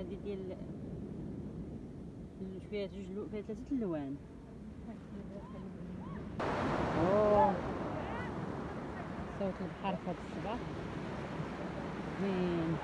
هذه ديال فيها فيها 3 الوان. صوت البحر في هذا الصباح زين.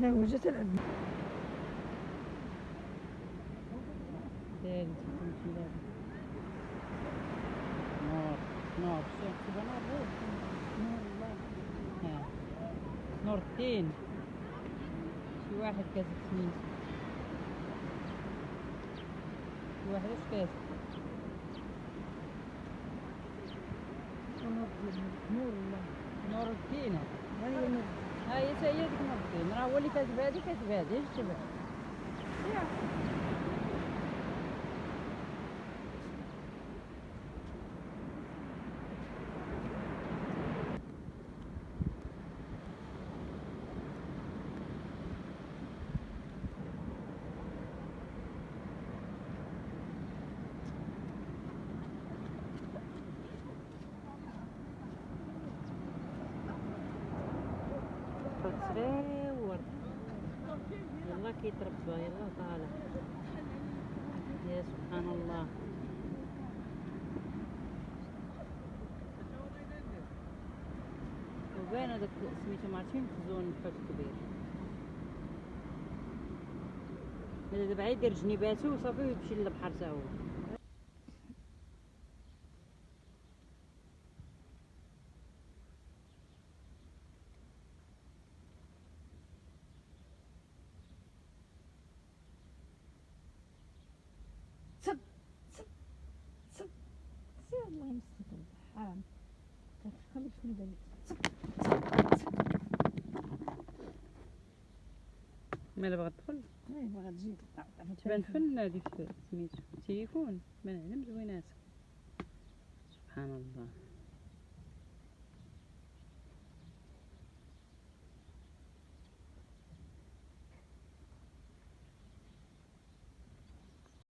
لا وجدت العب نور شوف نور الله. نور الدين شي واحد كاز سميتو، شي واحد اش كاز نور الله. نور الدين. ها هي نور. ها هي حتى هي ديك نور الدين، راه هو اللي كاتب هادي كاتب هادي اش تبع. تصريور يلا كيتربى يلا طالع. يا سبحان الله. وبين هذاك سميتو مارتين خزون الحوت كبير. دابا يدير جنيباتو وصافي ويمشي للبحر تا هو. سير الله يمسك حرام. خليك في بالك. مالا باغا تدخل؟ باغا تجي تبان فن هادي سميتو التليفون بان على مزيان.